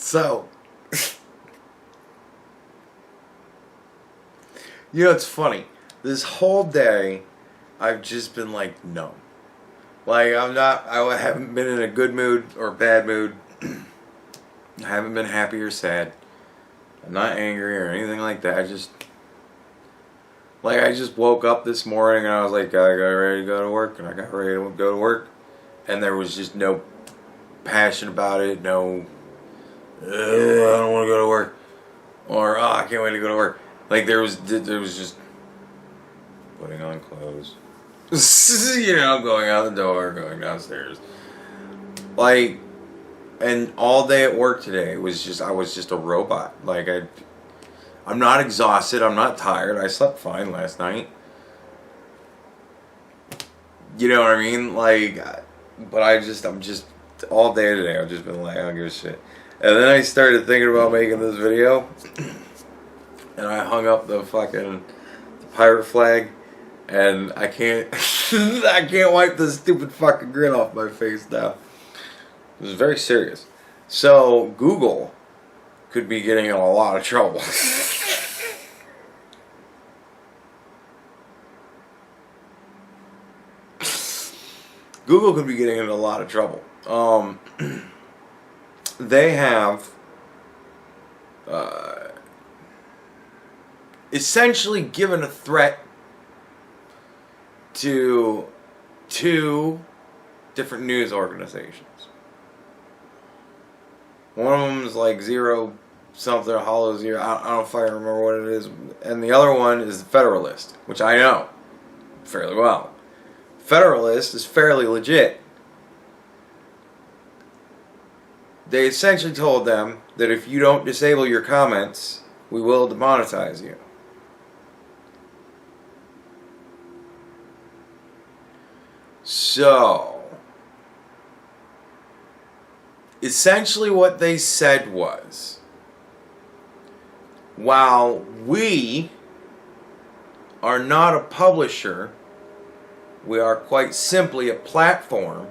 So, you know, it's funny. This whole day, I've just been like, numb. Like, I haven't been in a good mood or bad mood. I haven't been happy or sad. I'm not angry or anything like that. I just woke up this morning and I was like, I got ready to go to work, and I got ready to go to work, and there was just no passion about it, no, I don't want to go to work, or I can't wait to go to work. Like there was just putting on clothes, you know, going out the door, going downstairs, like, and all day at work today was just, I was just a robot. Like I'm not exhausted. I'm not tired. I slept fine last night. You know what I mean? Like, but I'm just all day today. I've just been like, I don't give a shit. And then I started thinking about making this video, and I hung up the fucking pirate flag, and I can't, I can't wipe this stupid fucking grin off my face now. It was very serious. So Google could be getting in a lot of trouble. Google could be getting in a lot of trouble. They have essentially given a threat to 2 different news organizations. One of them is like Zero something, Hollow Zero. I don't know if I remember what it is. And the other one is the Federalist, which I know fairly well. Federalist is fairly legit. They essentially told them that if you don't disable your comments, we will demonetize you. So, essentially what they said was, while we are not a publisher, we are quite simply a platform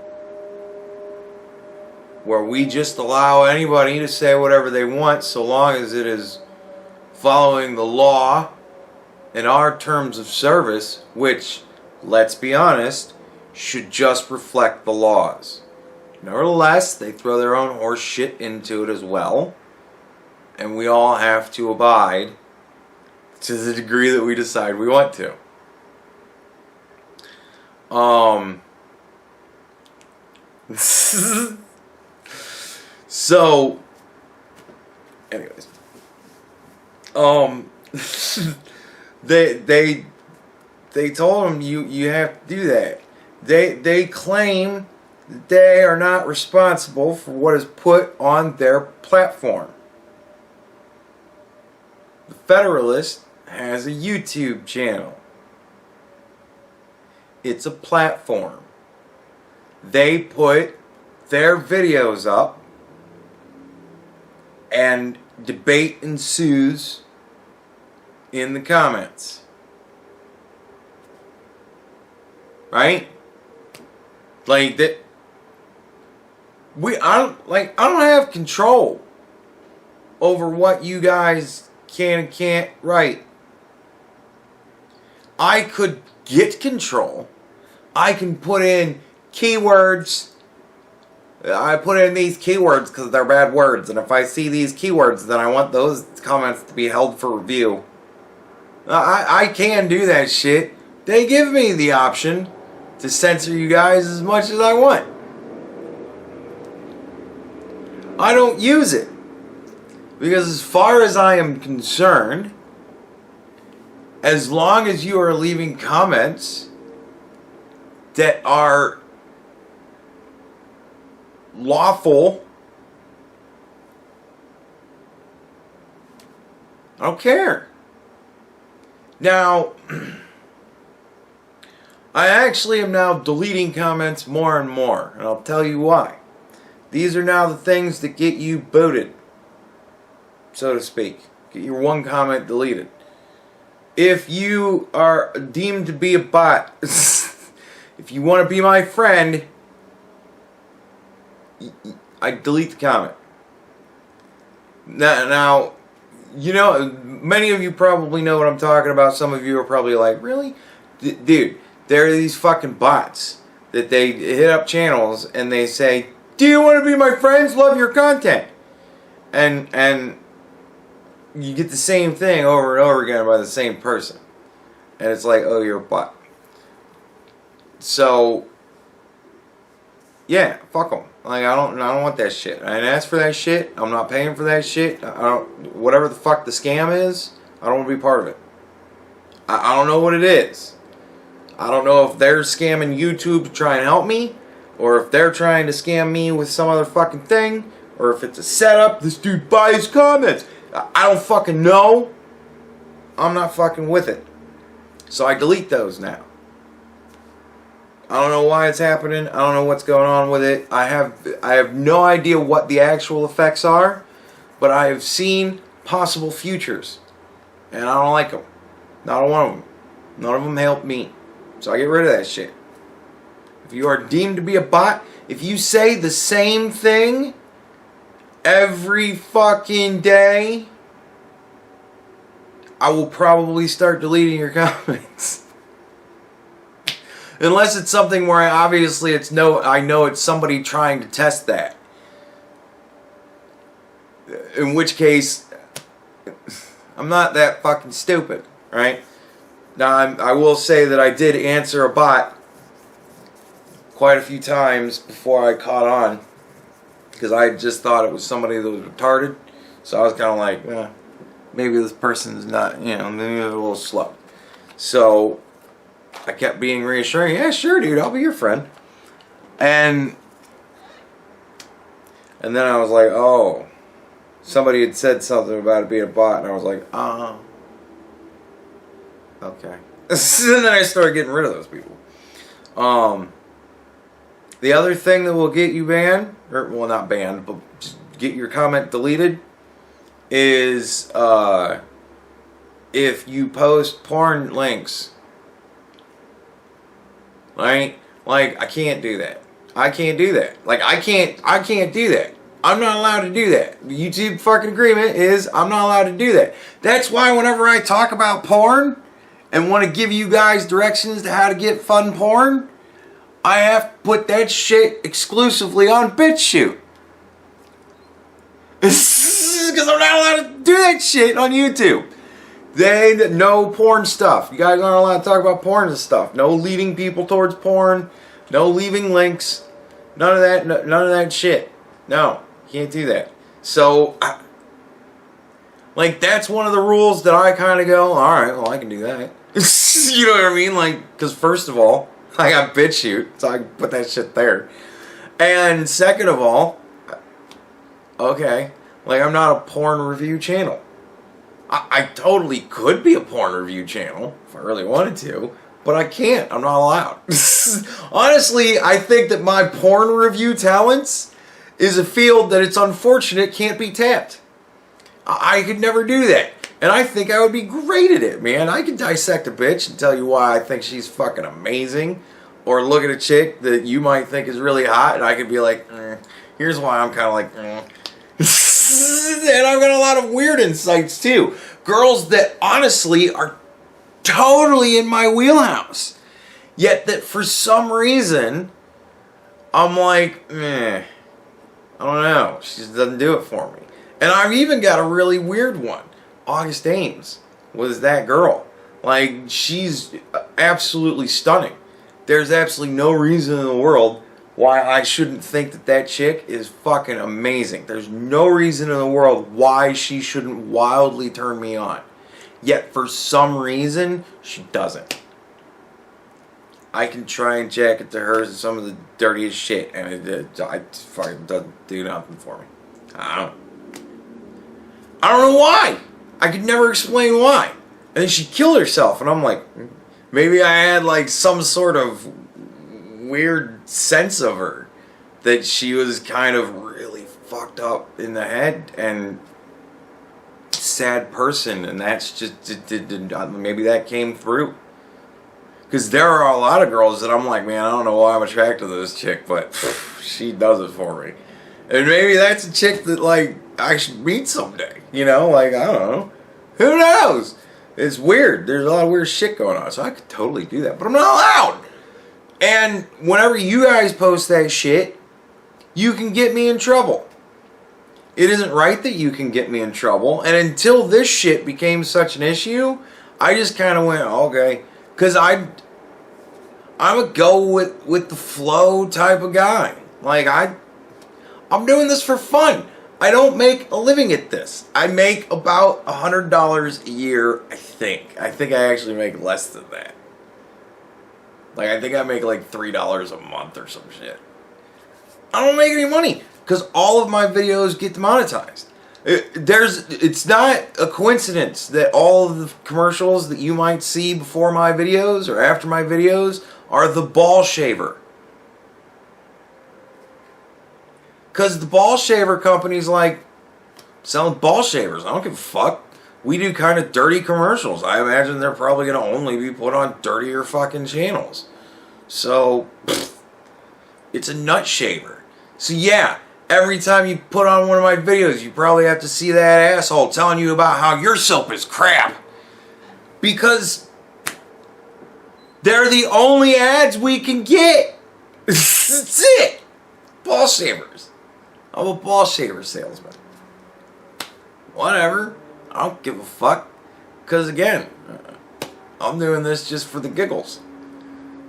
where we just allow anybody to say whatever they want so long as it is following the law and our terms of service, which, let's be honest, should just reflect the laws. Nevertheless, they throw their own horse shit into it as well, and we all have to abide to the degree that we decide we want to. So, anyways, they told him you have to do that. They claim that they are not responsible for what is put on their platform. The Federalist has a YouTube channel. It's a platform. They put their videos up, and debate ensues in the comments. Right? Like that. I don't have control over what you guys can and can't write. I could get control. I can put in keywords. I put in these keywords because they're bad words, and if I see these keywords, then I want those comments to be held for review. I can do that shit. They give me the option to censor you guys as much as I want. I don't use it. Because as far as I am concerned, as long as you are leaving comments that are lawful, I don't care. Now, I actually am now deleting comments more and more, and I'll tell you why. These are now the things that get you booted, so to speak. Get your one comment deleted. If you are deemed to be a bot, if you want to be my friend, I delete the comment. Now, you know, many of you probably know what I'm talking about. Some of you are probably like, really? Dude, there are these fucking bots that they hit up channels and they say, do you want to be my friends? Love your content. And you get the same thing over and over again by the same person. And it's like, oh, you're a bot. So, yeah, fuck them. Like, I don't want that shit. I didn't ask for that shit. I'm not paying for that shit. Whatever the fuck the scam is, I don't want to be part of it. I don't know what it is. I don't know if they're scamming YouTube to try and help me, or if they're trying to scam me with some other fucking thing, or if it's a setup. This dude buys comments. I don't fucking know. I'm not fucking with it. So I delete those now. I don't know why it's happening. I don't know what's going on with it. I have no idea what the actual effects are, but I have seen possible futures, and I don't like them. Not one of them. None of them help me. So I get rid of that shit. If you are deemed to be a bot, if you say the same thing every fucking day, I will probably start deleting your comments. Unless it's something where I know it's somebody trying to test that. In which case, I'm not that fucking stupid, right? Now, I will say that I did answer a bot quite a few times before I caught on, because I just thought it was somebody that was retarded. So I was kind of like, maybe this person's not, maybe they're a little slow. So I kept being reassuring. Yeah, sure, dude, I'll be your friend. And then I was like, oh, somebody had said something about it being a bot, and I was like, okay. And then I started getting rid of those people. The other thing that will get you banned, or well, not banned, but just get your comment deleted, is if you post porn links. Right? Like, I can't do that. I can't do that. Like, I can't do that. I'm not allowed to do that. The YouTube fucking agreement is I'm not allowed to do that. That's why whenever I talk about porn and want to give you guys directions to how to get fun porn, I have to put that shit exclusively on BitChute. Because I'm not allowed to do that shit on YouTube. No porn stuff. You guys aren't allowed to talk about porn and stuff. No leading people towards porn. No leaving links. None of that. None of that shit. No, can't do that. So, that's one of the rules that I kind of go, all right, well, I can do that. You know what I mean? Like, because first of all, I got BitChute, so I can put that shit there. And second of all, okay, like, I'm not a porn review channel. I totally could be a porn review channel if I really wanted to, but I can't. I'm not allowed. Honestly, I think that my porn review talents is a field that it's unfortunate can't be tapped. I could never do that. And I think I would be great at it, man. I could dissect a bitch and tell you why I think she's fucking amazing. Or look at a chick that you might think is really hot, and I could be like, here's why I'm kind of like, And I've got a lot of weird insights too. Girls that honestly are totally in my wheelhouse. Yet that for some reason, I'm like, I don't know. She just doesn't do it for me. And I've even got a really weird one. August Ames was that girl. Like, she's absolutely stunning. There's absolutely no reason in the world why I shouldn't think that that chick is fucking amazing. There's no reason in the world why she shouldn't wildly turn me on. Yet for some reason, she doesn't. I can try and jack it to her some of the dirtiest shit, and it fucking doesn't do nothing for me. I don't know why. I could never explain why. And then she killed herself, and I'm like, maybe I had like some sort of weird sense of her, that she was kind of really fucked up in the head and sad person, and that's just maybe that came through. Because there are a lot of girls that I'm like, man, I don't know why I'm attracted to this chick, but she does it for me. And maybe that's a chick that, like, I should meet someday. You know, like, I don't know. Who knows? It's weird. There's a lot of weird shit going on. So I could totally do that. But I'm not allowed. And whenever you guys post that shit, you can get me in trouble. It isn't right that you can get me in trouble. And until this shit became such an issue, I just kind of went, okay. Because I'm a go with the flow type of guy. Like, I'm doing this for fun. I don't make a living at this. I make about $100 a year, I think. I think I actually make less than that. Like, I think I make like $3 a month or some shit. I don't make any money because all of my videos get demonetized. It's not a coincidence that all of the commercials that you might see before my videos or after my videos are the ball shaver. Because the ball shaver company's like selling ball shavers. I don't give a fuck. We do kind of dirty commercials. I imagine they're probably going to only be put on dirtier fucking channels. So, it's a nut shaver. So yeah, every time you put on one of my videos, you probably have to see that asshole telling you about how your soap is crap. Because they're the only ads we can get. That's it. Ball shavers. I'm a ball shaver salesman. Whatever. I don't give a fuck. Because again, I'm doing this just for the giggles.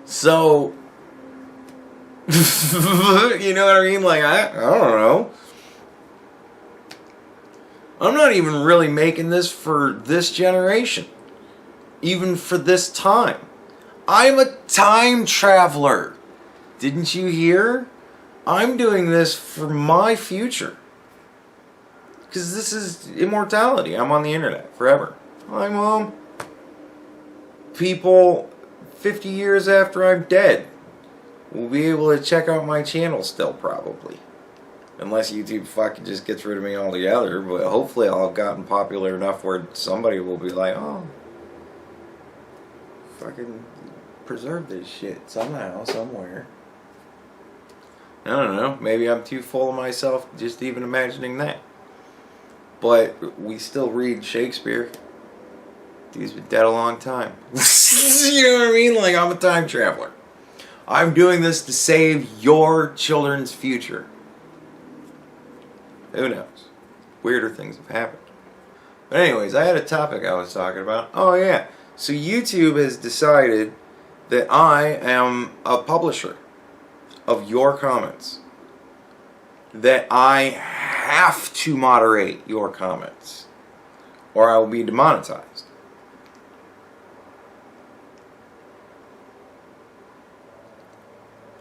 So, you know what I mean? Like, I don't know. I'm not even really making this for this generation. Even for this time. I'm a time traveler. Didn't you hear? I'm doing this for my future. Because this is immortality. I'm on the internet forever. I'm people 50 years after I'm dead will be able to check out my channel still, probably. Unless YouTube fucking just gets rid of me altogether. But hopefully I'll have gotten popular enough where somebody will be like, oh, fucking preserve this shit somehow, somewhere. I don't know. Maybe I'm too full of myself just even imagining that. But we still read Shakespeare. He's been dead a long time. You know what I mean? Like, I'm a time traveler. I'm doing this to save your children's future. Who knows? Weirder things have happened. But anyways, I had a topic I was talking about. Oh yeah. So YouTube has decided that I am a publisher of your comments. That I have to moderate your comments, or I will be demonetized.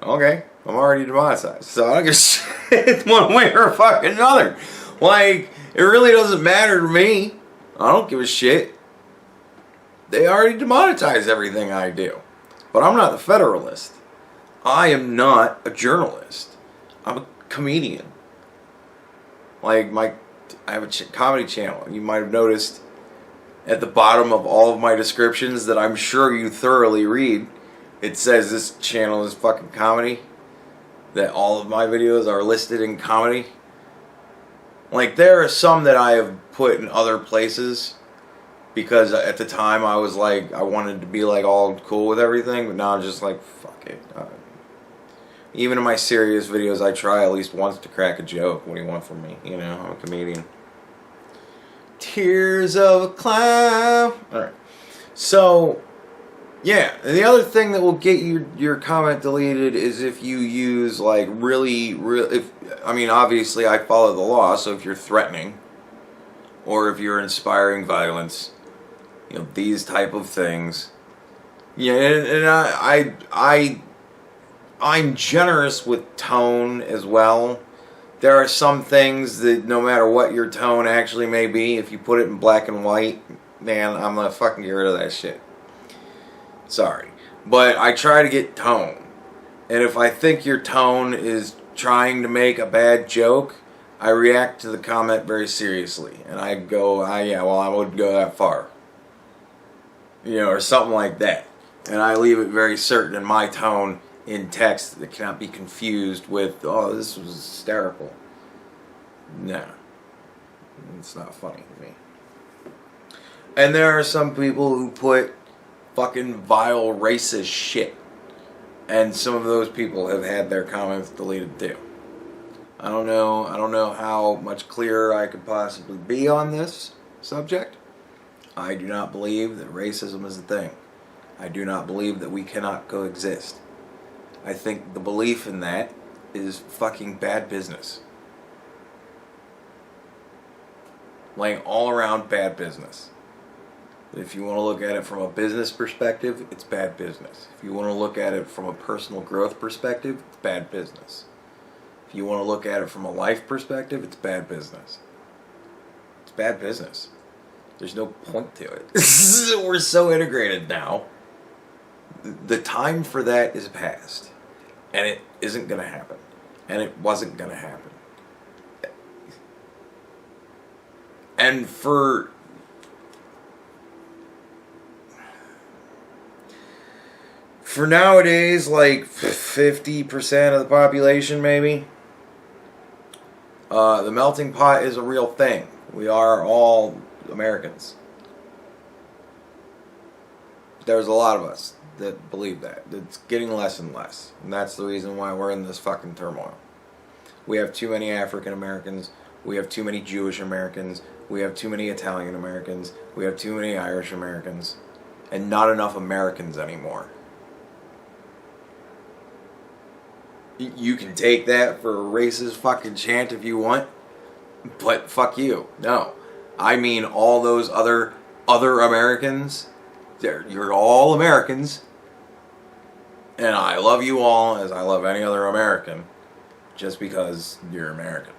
Okay, I'm already demonetized, so I don't give a shit one way or fucking another. Like, it really doesn't matter to me. I don't give a shit. They already demonetized everything I do. But I'm not the Federalist. I am not a journalist. I'm a comedian. Like, I have a comedy channel. You might have noticed at the bottom of all of my descriptions that I'm sure you thoroughly read, it says this channel is fucking comedy. That all of my videos are listed in comedy. Like, there are some that I have put in other places because at the time I was like, I wanted to be like all cool with everything, but now I'm just like, fuck it. Even in my serious videos, I try at least once to crack a joke. What do you want from me? You know, I'm a comedian. Tears of a clown. Alright. So, yeah. And the other thing that will get your comment deleted is if you use, like, I mean, obviously I follow the law, so if you're threatening, or if you're inspiring violence, you know, these type of things. Yeah, and I'm generous with tone as well. There are some things that no matter what your tone actually may be, if you put it in black and white, man, I'm gonna fucking get rid of that shit. Sorry. But I try to get tone. And if I think your tone is trying to make a bad joke, I react to the comment very seriously. And I go, yeah, well, I wouldn't go that far. You know, or something like that. And I leave it very certain in my tone in text that cannot be confused with, oh, this was hysterical. No. It's not funny to me. And there are some people who put fucking vile racist shit. And some of those people have had their comments deleted too. I don't know how much clearer I could possibly be on this subject. I do not believe that racism is a thing. I do not believe that we cannot coexist. I think the belief in that is fucking bad business. Like all around bad business. If you want to look at it from a business perspective, it's bad business. If you want to look at it from a personal growth perspective, it's bad business. If you want to look at it from a life perspective, it's bad business. It's bad business. There's no point to it. We're so integrated now. The time for that is past. And it isn't going to happen. And it wasn't going to happen. And for nowadays, like 50% of the population maybe, the melting pot is a real thing. We are all Americans. There's a lot of us that believe that. It's getting less and less. And that's the reason why we're in this fucking turmoil. We have too many African Americans. We have too many Jewish Americans. We have too many Italian Americans. We have too many Irish Americans. And not enough Americans anymore. You can take that for a racist fucking chant if you want. But fuck you. No. I mean all those other Americans. You're all Americans. And I love you all as I love any other American. Just because you're American.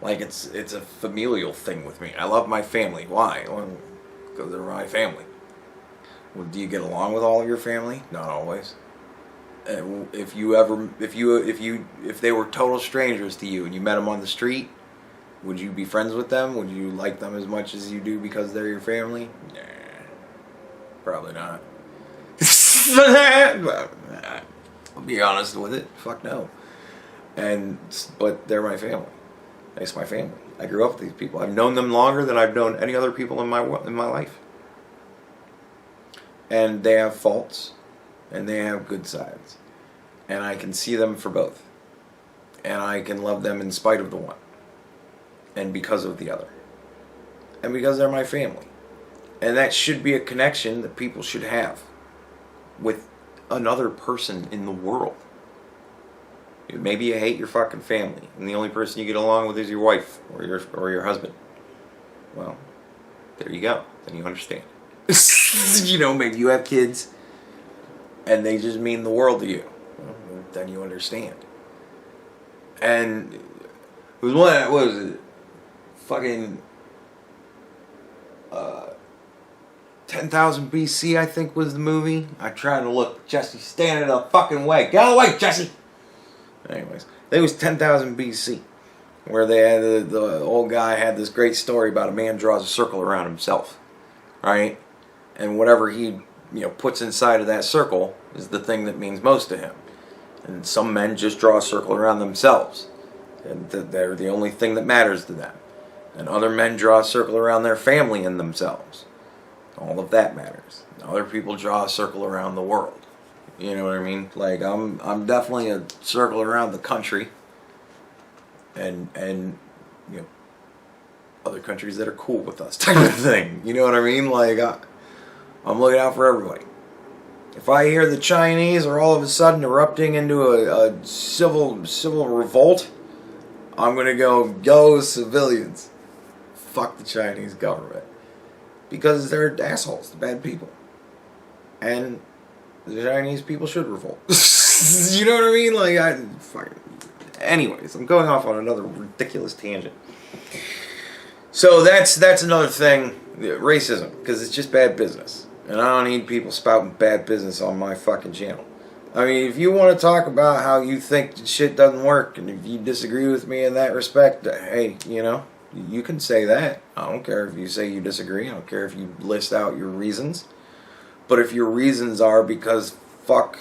Like it's a familial thing with me. I love my family. Why? Well, because they're my family. Well, do you get along with all of your family? Not always. If they were total strangers to you and you met them on the street, would you be friends with them? Would you like them as much as you do because they're your family? Nah, probably not. I'll be honest with it. Fuck no. But they're my family. It's my family. I grew up with these people. I've known them longer than I've known any other people in my life. And they have faults, and they have good sides, and I can see them for both, and I can love them in spite of the one, and because of the other, and because they're my family, and that should be a connection that people should have with another person in the world. Maybe you hate your fucking family, and the only person you get along with is your wife or your husband. Well, there you go. Then you understand. Maybe you have kids, and they just mean the world to you. Well, then you understand. And it was what was it? Fucking 10,000 BC, I think, was the movie. I tried to look. Jesse's standing in the fucking way. Get out of the way, Jesse! Anyways, it was 10,000 BC, where they had the old guy had this great story about a man draws a circle around himself, right? And whatever he puts inside of that circle is the thing that means most to him. And some men just draw a circle around themselves, and they're the only thing that matters to them. And other men draw a circle around their family and themselves. All of that matters. And other people draw a circle around the world. You know what I mean? Like I'm definitely a circle around the country, and other countries that are cool with us type of thing. You know what I mean? Like I'm looking out for everybody. If I hear the Chinese are all of a sudden erupting into a civil revolt, I'm gonna go civilians. Fuck the Chinese government, because they're assholes, they're bad people, and the Chinese people should revolt. You know what I mean? Like, anyways, I'm going off on another ridiculous tangent. So that's another thing, racism, because it's just bad business. And I don't need people spouting bad business on my fucking channel. I mean, if you want to talk about how you think that shit doesn't work, and if you disagree with me in that respect, hey, you can say that. I don't care if you say you disagree. I don't care if you list out your reasons. But if your reasons are because fuck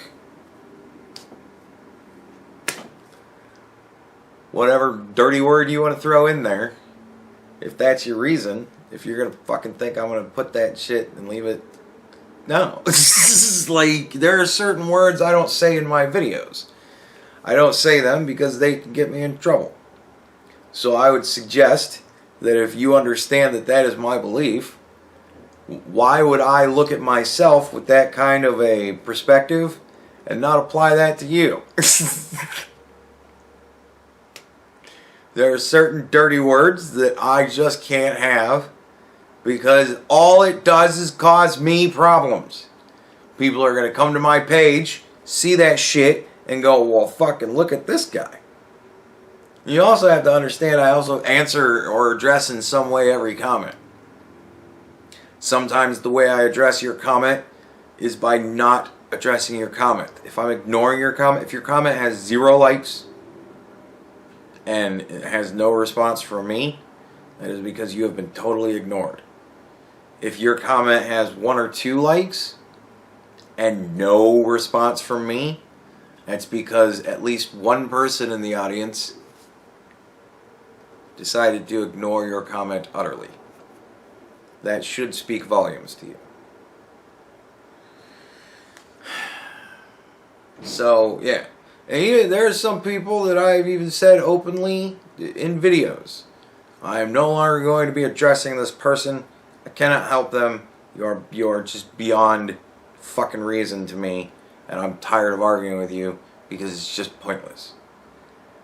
whatever dirty word you want to throw in there, If that's your reason, if you're gonna fucking think I'm gonna put that shit and leave it, no. Like, there are certain words I don't say in my videos. I don't say them because they can get me in trouble. So I would suggest that if you understand that that is my belief, why would I look at myself with that kind of a perspective and not apply that to you? There are certain dirty words that I just can't have because all it does is cause me problems. People are going to come to my page, see that shit, and go, well, fucking look at this guy. You also have to understand I also answer or address in some way every comment. Sometimes the way I address your comment is by not addressing your comment. If I'm ignoring your comment, if your comment has 0 likes and it has no response from me, that is because you have been totally ignored. If your comment has 1 or 2 likes and no response from me, that's because at least one person in the audience decided to ignore your comment utterly. That should speak volumes to you. So, yeah. And even, there are some people that I've even said openly in videos, I am no longer going to be addressing this person. I cannot help them. You're just beyond fucking reason to me, and I'm tired of arguing with you because it's just pointless.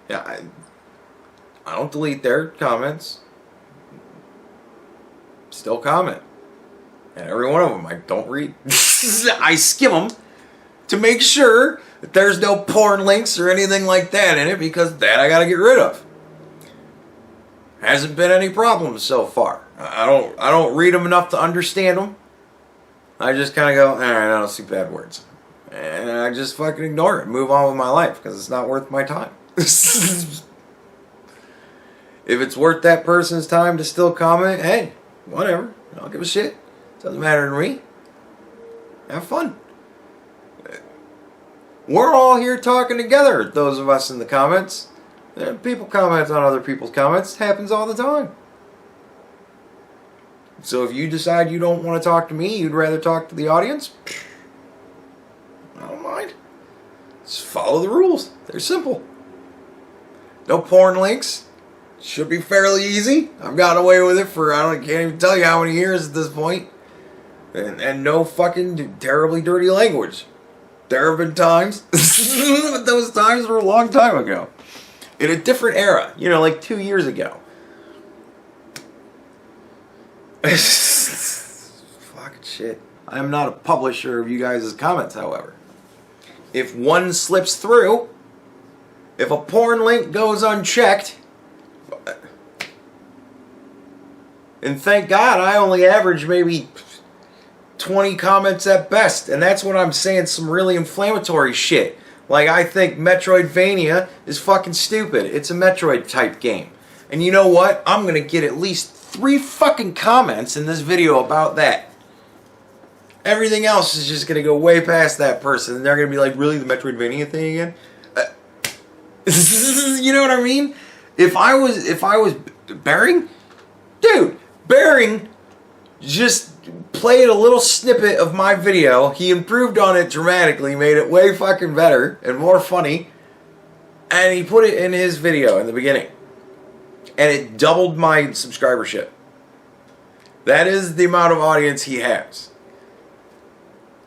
Yeah, I don't delete their comments. Still comment. And every one of them I don't read. I skim them to make sure that there's no porn links or anything like that in it, because that I gotta get rid of. Hasn't been any problems so far. I don't read them enough to understand them. I just kind of go, alright, I don't see bad words. And I just fucking ignore it. Move on with my life because it's not worth my time. If it's worth that person's time to still comment, hey, whatever. I don't give a shit. Doesn't matter to me. Have fun. We're all here talking together, those of us in the comments. People comment on other people's comments. It happens all the time. So if you decide you don't want to talk to me, you'd rather talk to the audience, I don't mind. Just follow the rules. They're simple. No porn links. Should be fairly easy. I've gotten away with it for, can't even tell you how many years at this point. And no fucking terribly dirty language. There have been times, but those times were a long time ago. In a different era, like 2 years ago. Fucking shit. I am not a publisher of you guys' comments, however. If one slips through, if a porn link goes unchecked, and thank God I only average maybe 20 comments at best, and that's when I'm saying some really inflammatory shit. Like, I think Metroidvania is fucking stupid. It's a Metroid type game. And you know what? I'm gonna get at least 3 fucking comments in this video about that. Everything else is just gonna go way past that person, and they're gonna be like, really, the Metroidvania thing again? You know what I mean? If I was Bearing, dude, Bearing just played a little snippet of my video. He improved on it dramatically, made it way fucking better and more funny, and he put it in his video in the beginning, and it doubled my subscribership. That is the amount of audience he has.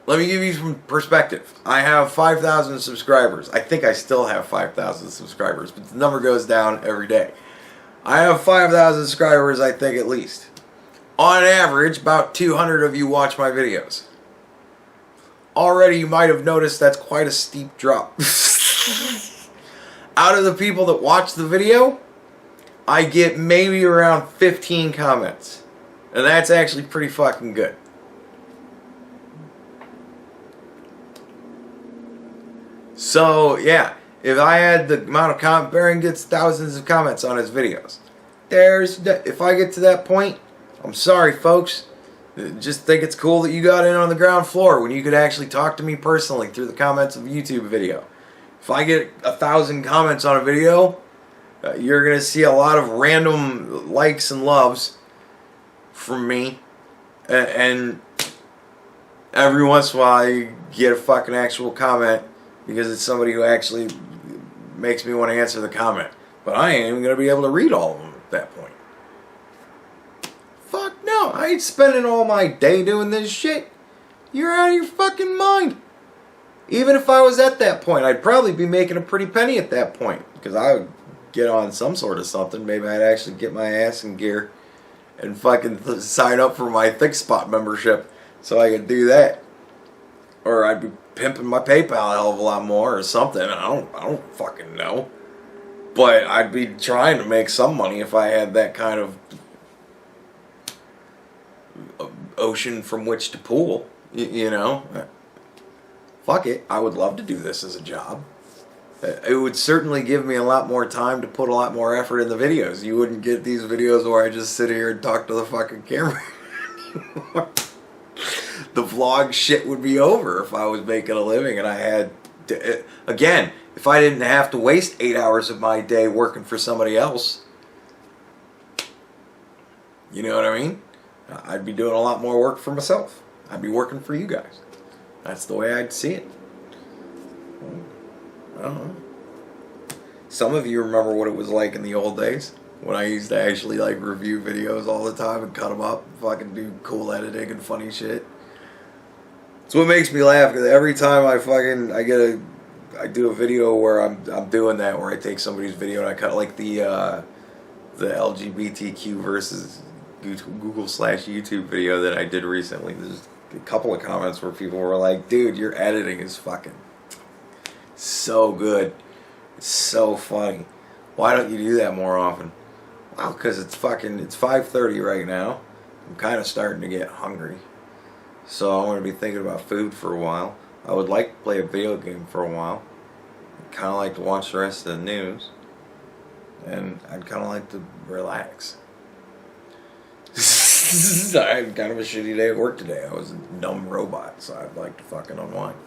Let me give you some perspective. I have 5,000 subscribers. I think I still have 5,000 subscribers, but the number goes down every day. I have 5,000 subscribers, I think, at least. On average, about 200 of you watch my videos. Already you might have noticed that's quite a steep drop. Out of the people that watch the video, I get maybe around 15 comments. And that's actually pretty fucking good. So, yeah, if I had the amount of comments, Bearing gets thousands of comments on his videos. If I get to that point, I'm sorry, folks. Just think it's cool that you got in on the ground floor when you could actually talk to me personally through the comments of a YouTube video. If I get 1,000 comments on a video, You're going to see a lot of random likes and loves from me. And every once in a while you get a fucking actual comment because it's somebody who actually makes me want to answer the comment. But I ain't even going to be able to read all of them at that point. Fuck no. I ain't spending all my day doing this shit. You're out of your fucking mind. Even if I was at that point, I'd probably be making a pretty penny at that point. Because I would get on some sort of something. Maybe I'd actually get my ass in gear and fucking sign up for my Thick Spot membership so I could do that. Or I'd be pimping my PayPal a hell of a lot more or something. I don't fucking know. But I'd be trying to make some money if I had that kind of ocean from which to pool. You know? Fuck it. I would love to do this as a job. It would certainly give me a lot more time to put a lot more effort in the videos. You wouldn't get these videos where I just sit here and talk to the fucking camera anymore. The vlog shit would be over if I was making a living and I had to, again, if I didn't have to waste 8 hours of my day working for somebody else. You know what I mean? I'd be doing a lot more work for myself. I'd be working for you guys. That's the way I'd see it. I don't know. Some of you remember what it was like in the old days when I used to actually like review videos all the time and cut them up, fucking do cool editing and funny shit. It's what makes me laugh because every time I do a video where I'm doing that, where I take somebody's video and I cut like the LGBTQ versus Google/YouTube video that I did recently. There's a couple of comments where people were like, "Dude, your editing is fucking so good. It's so funny. Why don't you do that more often?" Well, because it's 5:30 right now. I'm kind of starting to get hungry. So I'm going to be thinking about food for a while. I would like to play a video game for a while. I'd kind of like to watch the rest of the news. And I'd kind of like to relax. I had kind of a shitty day at work today. I was a dumb robot, so I'd like to fucking unwind.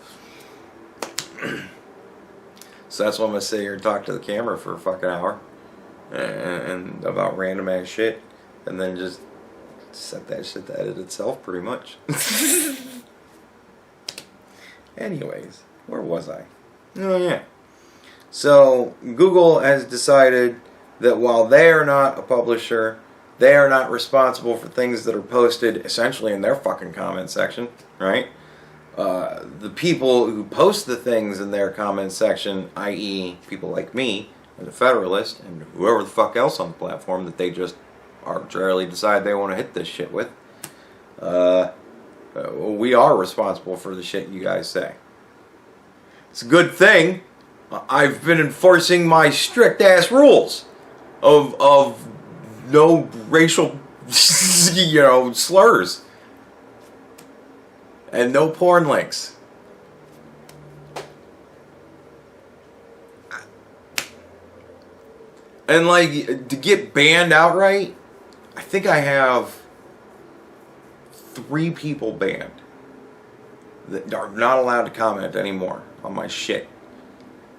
So that's why I'm going to sit here and talk to the camera for a fucking hour. And about random ass shit. And then just set that shit to edit itself pretty much. Anyways, where was I? Oh yeah. So Google has decided that while they are not a publisher, they are not responsible for things that are posted essentially in their fucking comment section, right? The people who post the things in their comment section, i.e. people like me and the Federalist and whoever the fuck else on the platform that they just arbitrarily decide they want to hit this shit with, we are responsible for the shit you guys say. It's a good thing I've been enforcing my strict ass rules of no racial slurs and no porn links. And like to get banned outright, I think I have 3 people banned that are not allowed to comment anymore on my shit.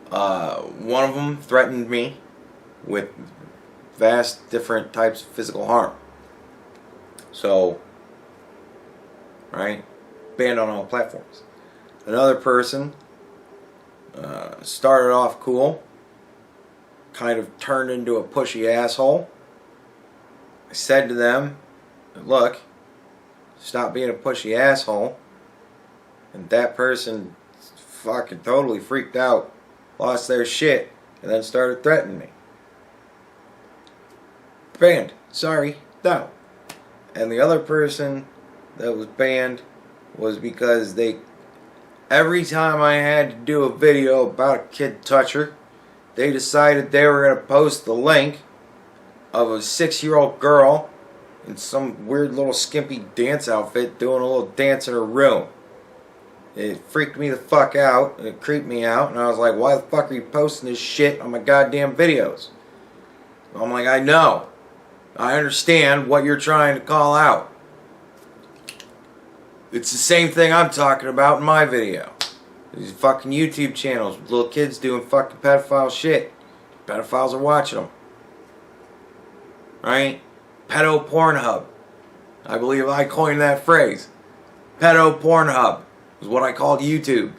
One of them threatened me with vast different types of physical harm. So, right? Banned on all platforms. Another person started off cool, kind of turned into a pushy asshole. I said to them, look, stop being a pushy asshole. And that person fucking totally freaked out, lost their shit, and then started threatening me. Banned. Sorry. No. And the other person that was banned was because every time I had to do a video about a kid toucher, they decided they were going to post the link of a 6-year-old girl in some weird little skimpy dance outfit doing a little dance in her room. It freaked me the fuck out, it creeped me out, and I was like, why the fuck are you posting this shit on my goddamn videos? I'm like, I know. I understand what you're trying to call out. It's the same thing I'm talking about in my video. These fucking YouTube channels with little kids doing fucking pedophile shit. Pedophiles are watching them. right? Pedo Pornhub. I believe I coined that phrase. Pedo Pornhub is what I called YouTube.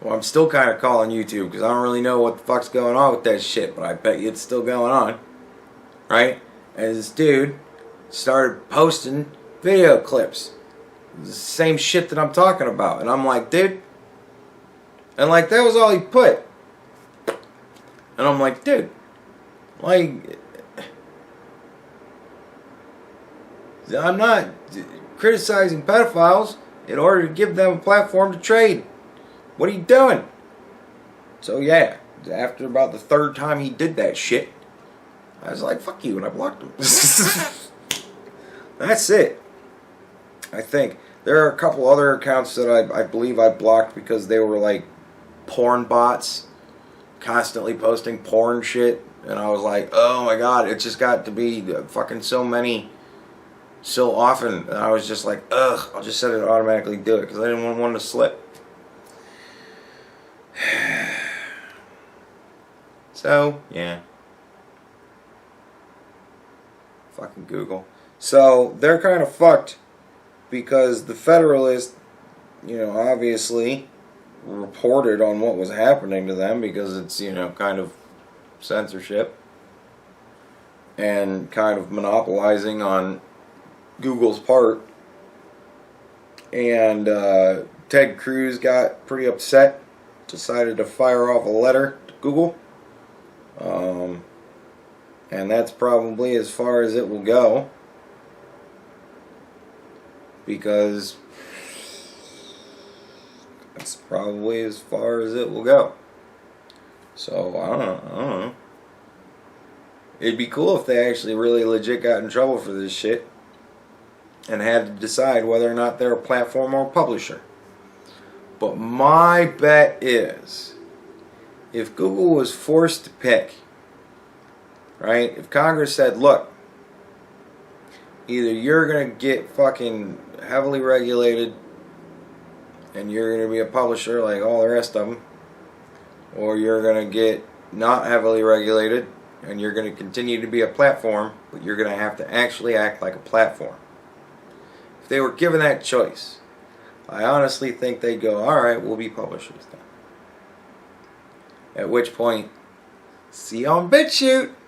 Well, I'm still kind of calling YouTube because I don't really know what the fuck's going on with that shit, but I bet you it's still going on, right? And this dude started posting video clips. It's the same shit that I'm talking about. And I'm like, dude. And like, that was all he put. And I'm like, dude. Like, I'm not criticizing pedophiles in order to give them a platform to trade. What are you doing? So yeah, after about the third time he did that shit, I was like, fuck you, and I blocked him. That's it. I think. There are a couple other accounts that I believe I blocked because they were like porn bots, constantly posting porn shit. And I was like, oh my god, it just got to be fucking so many, so often. And I was just like, ugh, I'll just set it to automatically do it because I didn't want one to slip. So, yeah. Fucking Google. So, they're kind of fucked because the Federalist, you know, obviously reported on what was happening to them because it's, you know, kind of censorship and kind of monopolizing on Google's part. And Ted Cruz got pretty upset, decided to fire off a letter to Google. And that's probably as far as it will go. Because that's probably as far as it will go. So, I don't know. It'd be cool if they actually really legit got in trouble for this shit and had to decide whether or not they're a platform or a publisher. But my bet is, if Google was forced to pick, right? If Congress said, look, either you're going to get fucking heavily regulated and you're going to be a publisher like all the rest of them, or you're going to get not heavily regulated and you're going to continue to be a platform, but you're going to have to actually act like a platform. If they were given that choice, I honestly think they'd go, alright, we'll be publishers then. At which point, see you on BitChute!